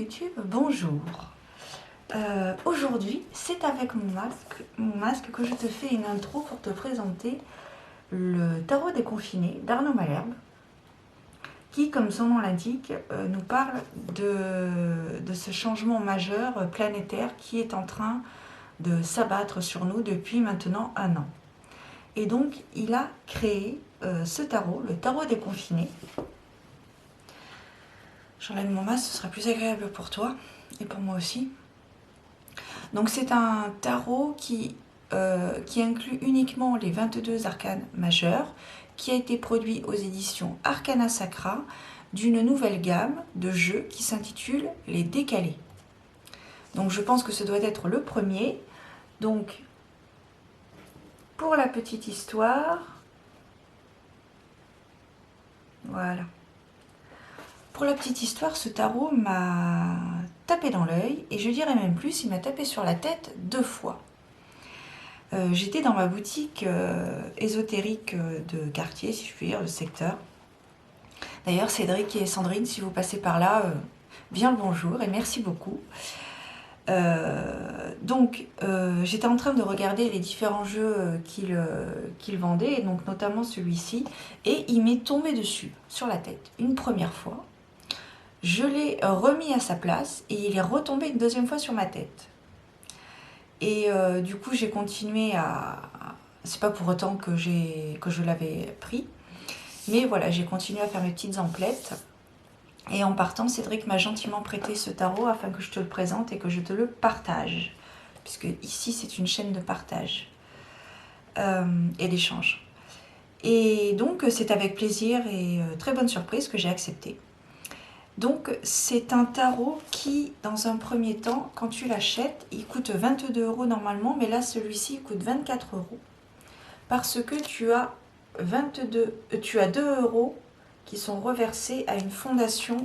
YouTube, bonjour. Aujourd'hui, c'est avec mon masque que je te fais une intro pour te présenter le tarot déconfiné d'Arnaud Malherbe, qui, comme son nom l'indique, nous parle de ce changement majeur planétaire qui est en train de s'abattre sur nous depuis maintenant un an. Et donc, il a créé ce tarot, le tarot déconfiné. J'enlève mon masque, ce sera plus agréable pour toi et pour moi aussi. Donc c'est un tarot qui inclut uniquement les 22 arcanes majeurs, qui a été produit aux éditions Arcana Sacra d'une nouvelle gamme de jeux qui s'intitule Les Décalés. Donc je pense que ce doit être le premier. Donc pour la petite histoire, voilà. Pour la petite histoire, ce tarot m'a tapé dans l'œil, et je dirais même plus, il m'a tapé sur la tête 2 fois. J'étais dans ma boutique ésotérique de quartier, si je puis dire, de secteur. D'ailleurs, Cédric et Sandrine, si vous passez par là, bien le bonjour et merci beaucoup. J'étais en train de regarder les différents jeux qu'il vendait, et donc notamment celui-ci, et il m'est tombé dessus, sur la tête, une première fois. Je l'ai remis à sa place et il est retombé une deuxième fois sur ma tête. Et du coup, j'ai continué à... C'est pas pour autant que je l'avais pris, mais voilà, j'ai continué à faire mes petites emplettes. Et en partant, Cédric m'a gentiment prêté ce tarot afin que je te le présente et que je te le partage. Puisque ici, c'est une chaîne de partage et d'échange. Et donc, c'est avec plaisir et très bonne surprise que j'ai accepté. Donc, c'est un tarot qui, dans un premier temps, quand tu l'achètes, il coûte 22 € normalement, mais là, celui-ci, il coûte 24 € parce que tu as 2 € qui sont reversés à une fondation,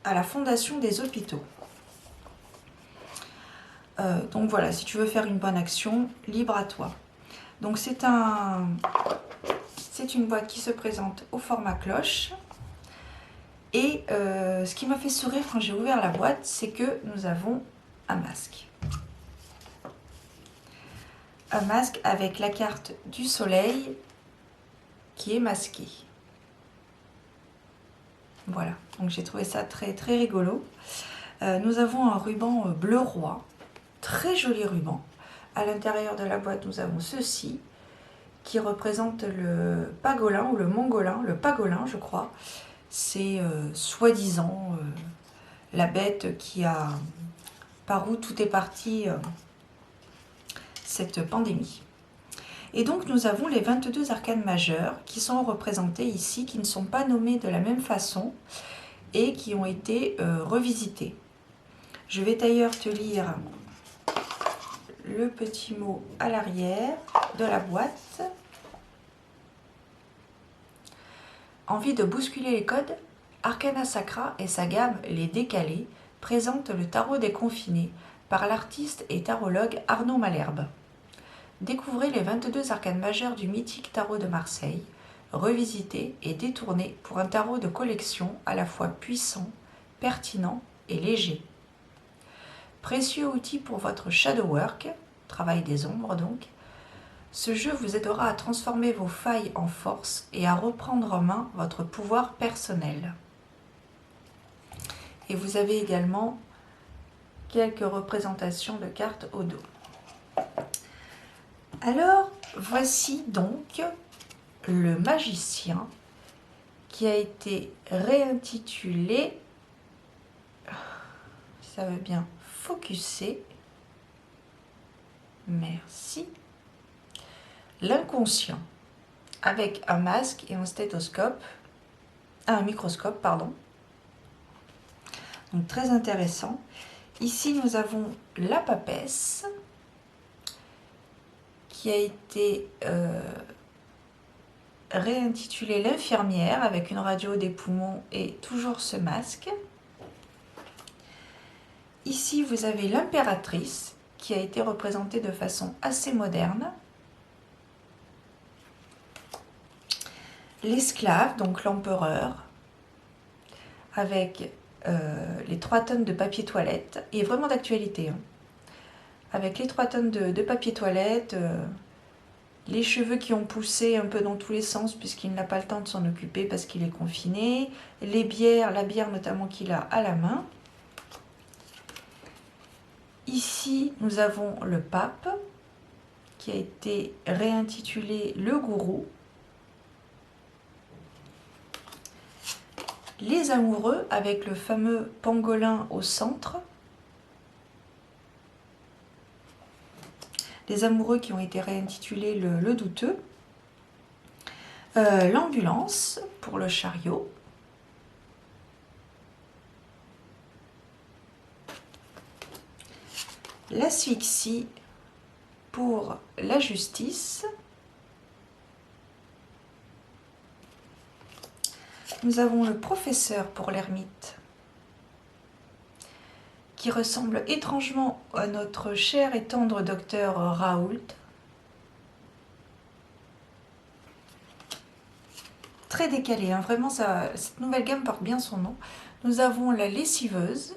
à la fondation des hôpitaux. Donc voilà, si tu veux faire une bonne action, libre à toi. Donc c'est une boîte qui se présente au format cloche. Et ce qui m'a fait sourire quand j'ai ouvert la boîte, c'est que nous avons un masque. Un masque avec la carte du soleil qui est masquée. Voilà, donc j'ai trouvé ça très très rigolo. Nous avons un ruban bleu roi, très joli ruban. À l'intérieur de la boîte, nous avons ceci qui représente le pangolin ou le mongolin, le pangolin je crois. C'est soi-disant la bête par où tout est parti cette pandémie. Et donc nous avons les 22 arcanes majeures qui sont représentées ici, qui ne sont pas nommées de la même façon et qui ont été revisitées. Je vais d'ailleurs te lire le petit mot à l'arrière de la boîte. Envie de bousculer les codes? Arcana Sacra et sa gamme Les Décalés présentent le tarot déconfiné par l'artiste et tarologue Arnaud Malherbe. Découvrez les 22 arcanes majeures du mythique tarot de Marseille, revisités et détournés pour un tarot de collection à la fois puissant, pertinent et léger. Précieux outil pour votre shadow work, travail des ombres donc. Ce jeu vous aidera à transformer vos failles en force et à reprendre en main votre pouvoir personnel. Et vous avez également quelques représentations de cartes au dos. Alors, voici donc le magicien qui a été réintitulé, ça veut bien focuser, merci, l'inconscient, avec un masque et un stéthoscope, un microscope, pardon. Donc très intéressant. Ici, nous avons la papesse qui a été réintitulée l'infirmière avec une radio des poumons et toujours ce masque. Ici, vous avez l'impératrice qui a été représentée de façon assez moderne. L'esclave, donc l'empereur, avec les 3 tonnes de papier toilette, et vraiment d'actualité, hein. Avec les 3 tonnes de papier toilette, les cheveux qui ont poussé un peu dans tous les sens puisqu'il n'a pas le temps de s'en occuper parce qu'il est confiné, les bières, la bière notamment qu'il a à la main. Ici, nous avons le pape qui a été réintitulé Le Gourou. Les amoureux avec le fameux pangolin au centre. Les amoureux qui ont été réintitulés le douteux. L'ambulance pour le chariot. L'asphyxie pour la justice. Nous avons le professeur pour l'ermite, qui ressemble étrangement à notre cher et tendre docteur Raoult. Très décalé, hein, vraiment, cette nouvelle gamme porte bien son nom. Nous avons la lessiveuse.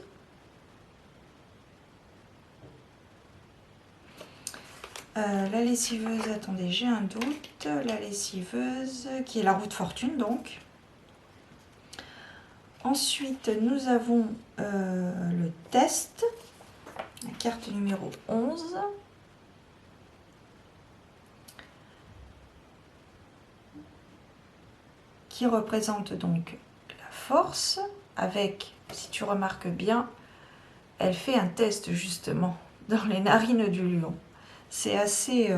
La lessiveuse, attendez, j'ai un doute. La lessiveuse, qui est la roue de fortune, donc. Ensuite, nous avons le test, la carte numéro 11. Qui représente donc la force, avec, si tu remarques bien, elle fait un test justement dans les narines du lion. C'est assez...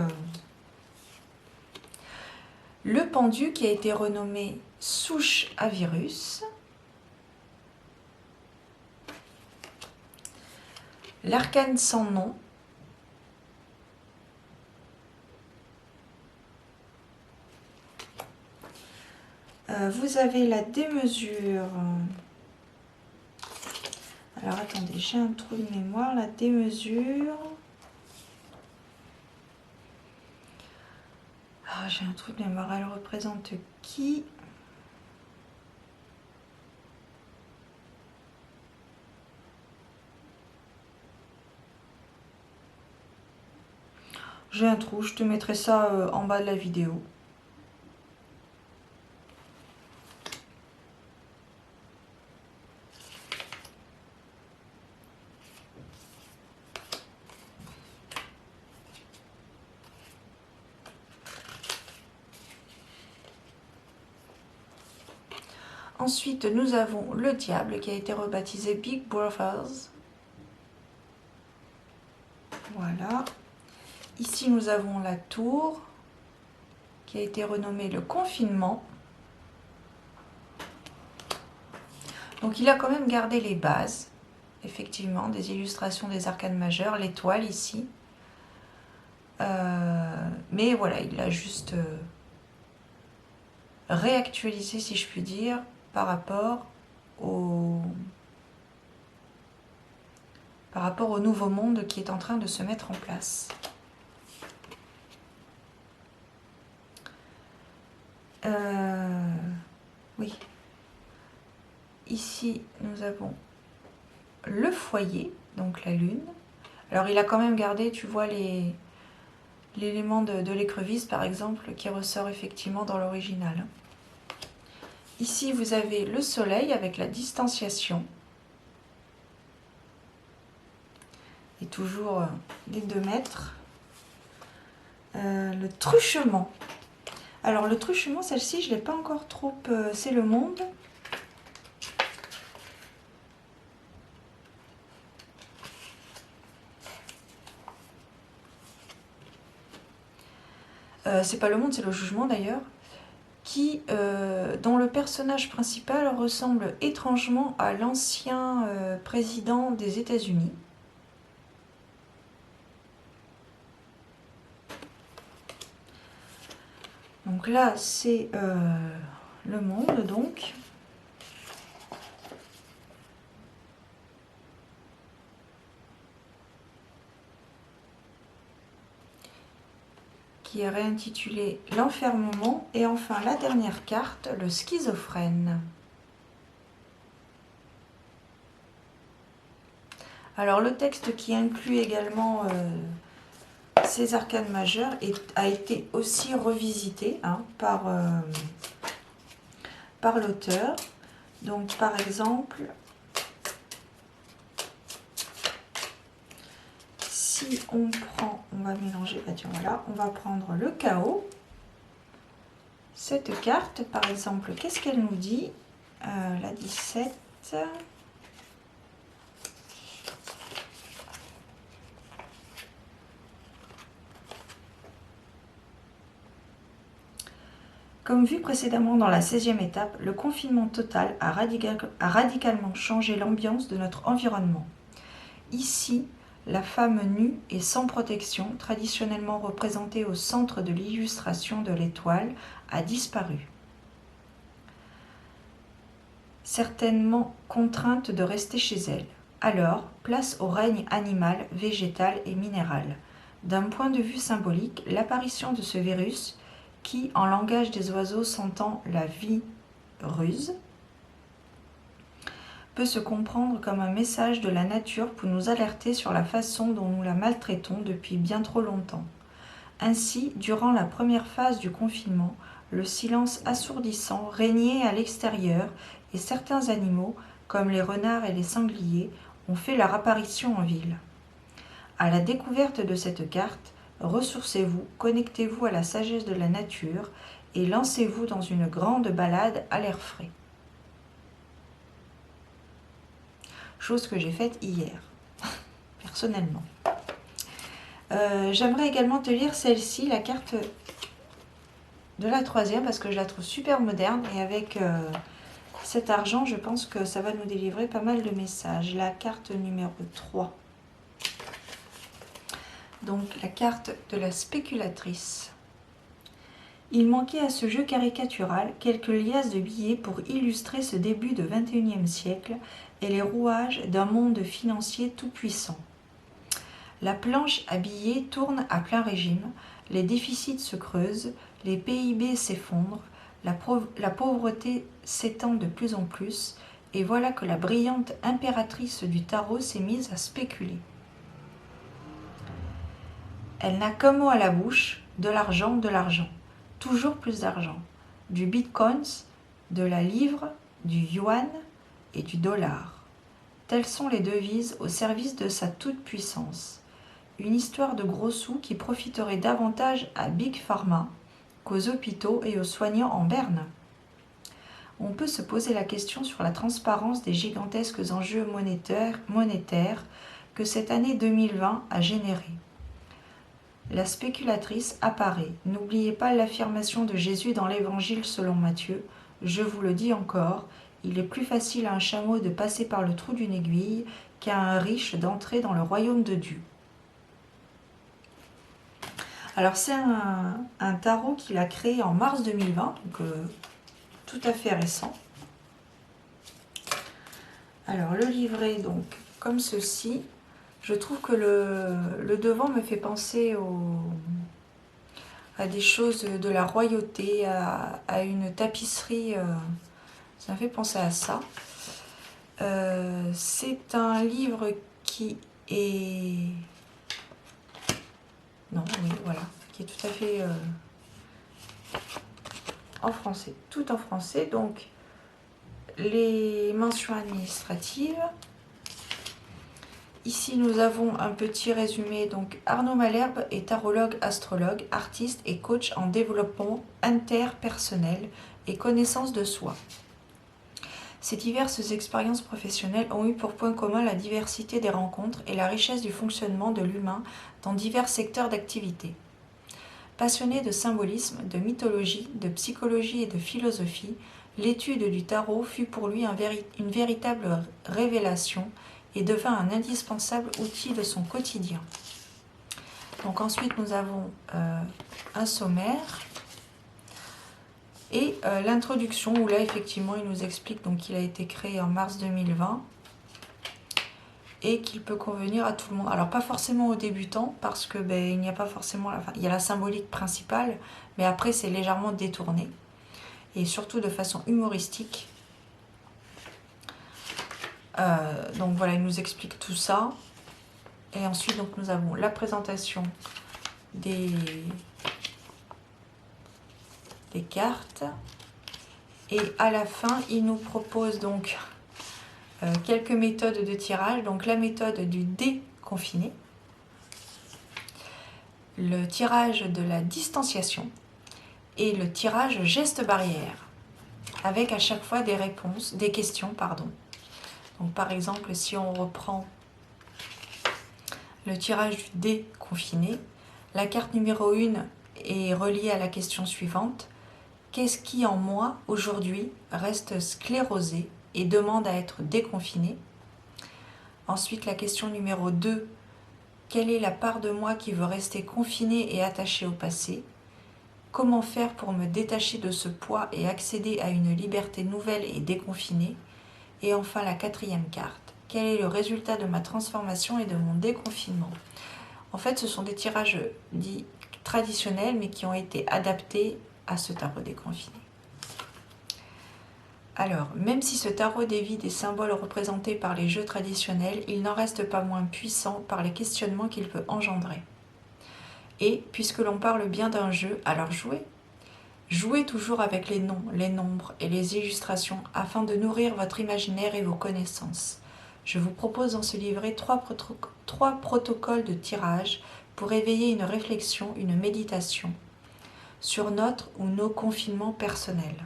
Le pendu qui a été renommé souche à virus. L'arcane sans nom. Vous avez la démesure. Alors attendez, j'ai un trou de mémoire. La démesure. Ah, j'ai un trou de mémoire. Elle représente qui? J'ai un trou, je te mettrai ça en bas de la vidéo. Ensuite, nous avons le diable qui a été rebaptisé Big Brothers. Voilà. Ici, nous avons la tour qui a été renommée le confinement. Donc, il a quand même gardé les bases, effectivement, des illustrations des arcanes majeures, l'étoile ici. Mais voilà, il a juste réactualisé, si je puis dire, par rapport au nouveau monde qui est en train de se mettre en place. Oui. Ici, nous avons le foyer, donc la lune. Alors, il a quand même gardé, tu vois, l'élément de l'écrevisse, par exemple, qui ressort effectivement dans l'original. Ici, vous avez le soleil avec la distanciation. Et toujours les 2 mètres. Le truchement. Alors, le truchement, celle-ci, je ne l'ai pas encore trop... c'est le monde. C'est pas le monde, c'est le jugement d'ailleurs. Dont le personnage principal ressemble étrangement à l'ancien président des États-Unis. Donc là, c'est le monde, donc. Qui est réintitulé l'enfermement. Et enfin, la dernière carte, le schizophrène. Alors le texte qui inclut également ces arcanes majeures a été aussi revisité par l'auteur. Donc par exemple, si on prend, on va mélanger, bah tiens voilà, on va prendre le chaos. Cette carte par exemple, qu'est-ce qu'elle nous dit? La 17. Comme vu précédemment dans la 16e étape, le confinement total a radicalement changé l'ambiance de notre environnement. Ici, la femme nue et sans protection, traditionnellement représentée au centre de l'illustration de l'étoile, a disparu. Certainement contrainte de rester chez elle. Alors, place au règne animal, végétal et minéral. D'un point de vue symbolique, l'apparition de ce virus, qui, en langage des oiseaux, s'entend la vie ruse, peut se comprendre comme un message de la nature pour nous alerter sur la façon dont nous la maltraitons depuis bien trop longtemps. Ainsi, durant la première phase du confinement, le silence assourdissant régnait à l'extérieur et certains animaux, comme les renards et les sangliers, ont fait leur apparition en ville. À la découverte de cette carte, ressourcez-vous, connectez-vous à la sagesse de la nature et lancez-vous dans une grande balade à l'air frais. Chose que j'ai faite hier, personnellement. J'aimerais également te lire celle-ci, la carte de la 3e, parce que je la trouve super moderne et avec cet argent, je pense que ça va nous délivrer pas mal de messages. La carte numéro 3. Donc la carte de la spéculatrice. Il manquait à ce jeu caricatural quelques liasses de billets pour illustrer ce début de XXIe siècle et les rouages d'un monde financier tout-puissant. La planche à billets tourne à plein régime, les déficits se creusent, les PIB s'effondrent, la pauvreté s'étend de plus en plus, et voilà que la brillante impératrice du tarot s'est mise à spéculer. Elle n'a qu'un mot à la bouche, de l'argent, toujours plus d'argent, du bitcoin, de la livre, du yuan et du dollar. Telles sont les devises au service de sa toute-puissance. Une histoire de gros sous qui profiterait davantage à Big Pharma qu'aux hôpitaux et aux soignants en berne. On peut se poser la question sur la transparence des gigantesques enjeux monétaires que cette année 2020 a générés. La spéculatrice apparaît. N'oubliez pas l'affirmation de Jésus dans l'Évangile selon Matthieu. Je vous le dis encore, il est plus facile à un chameau de passer par le trou d'une aiguille qu'à un riche d'entrer dans le royaume de Dieu. Alors c'est un tarot qu'il a créé en mars 2020, donc tout à fait récent. Alors le livret, donc comme ceci. Je trouve que le devant me fait penser à des choses de la royauté, à une tapisserie. Ça me fait penser à ça. C'est un livre qui est... Non, oui, voilà. Qui est tout à fait en français. Tout en français. Donc, les mentions administratives. Ici, nous avons un petit résumé. Donc, Arnaud Malherbe est tarologue, astrologue, artiste et coach en développement interpersonnel et connaissance de soi. Ces diverses expériences professionnelles ont eu pour point commun la diversité des rencontres et la richesse du fonctionnement de l'humain dans divers secteurs d'activité. Passionné de symbolisme, de mythologie, de psychologie et de philosophie, l'étude du tarot fut pour lui une véritable révélation et devint un indispensable outil de son quotidien. Donc ensuite nous avons un sommaire et l'introduction où là effectivement il nous explique donc qu'il a été créé en mars 2020 et qu'il peut convenir à tout le monde. Alors pas forcément aux débutants parce que il n'y a pas forcément il y a la symbolique principale, mais après c'est légèrement détourné et surtout de façon humoristique. Donc voilà, il nous explique tout ça. Et ensuite, donc, nous avons la présentation des cartes. Et à la fin, il nous propose donc quelques méthodes de tirage. Donc la méthode du déconfiné, le tirage de la distanciation et le tirage geste barrière, avec à chaque fois des réponses, des questions, pardon. Donc par exemple, si on reprend le tirage du déconfiné, la carte numéro 1 est reliée à la question suivante. Qu'est-ce qui en moi, aujourd'hui, reste sclérosé et demande à être déconfiné? Ensuite, la question numéro 2. Quelle est la part de moi qui veut rester confinée et attachée au passé? Comment faire pour me détacher de ce poids et accéder à une liberté nouvelle et déconfinée? Et enfin, la 4e carte. Quel est le résultat de ma transformation et de mon déconfinement? En fait, ce sont des tirages dits traditionnels, mais qui ont été adaptés à ce tarot déconfiné. Alors, même si ce tarot dévie des symboles représentés par les jeux traditionnels, il n'en reste pas moins puissant par les questionnements qu'il peut engendrer. Et, puisque l'on parle bien d'un jeu, alors jouez. Jouez toujours avec les noms, les nombres et les illustrations afin de nourrir votre imaginaire et vos connaissances. Je vous propose dans ce livret 3 protocoles de tirage pour éveiller une réflexion, une méditation sur notre ou nos confinements personnels.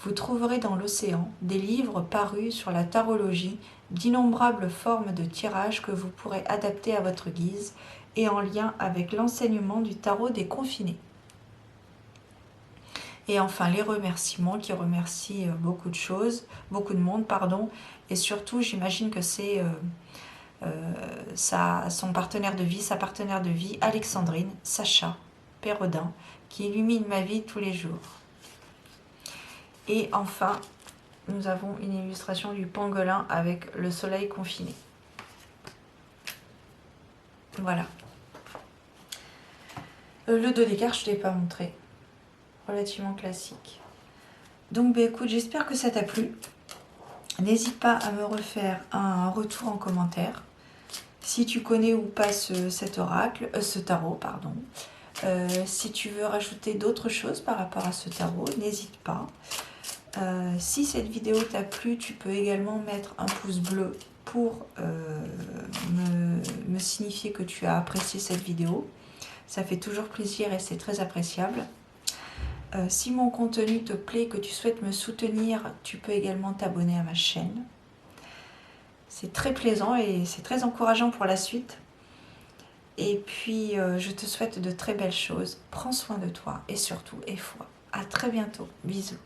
Vous trouverez dans l'océan des livres parus sur la tarologie, d'innombrables formes de tirage que vous pourrez adapter à votre guise et en lien avec l'enseignement du tarot des confinés. Et enfin, les remerciements qui remercient beaucoup de monde, et surtout, j'imagine que c'est son partenaire de vie, sa partenaire de vie, Alexandrine, Sacha Perrodin, qui illumine ma vie tous les jours. Et enfin, nous avons une illustration du pangolin avec le soleil confiné. Voilà. Le dos des cartes, je ne l'ai pas montré. Relativement classique. Donc, écoute, j'espère que ça t'a plu. N'hésite pas à me refaire un retour en commentaire. Si tu connais ou pas ce tarot, pardon. Si tu veux rajouter d'autres choses par rapport à ce tarot, n'hésite pas. Si cette vidéo t'a plu, tu peux également mettre un pouce bleu pour me signifier que tu as apprécié cette vidéo. Ça fait toujours plaisir et c'est très appréciable. Si mon contenu te plaît, que tu souhaites me soutenir, tu peux également t'abonner à ma chaîne. C'est très plaisant et c'est très encourageant pour la suite. Et puis, je te souhaite de très belles choses. Prends soin de toi et surtout, aie foi. À très bientôt. Bisous.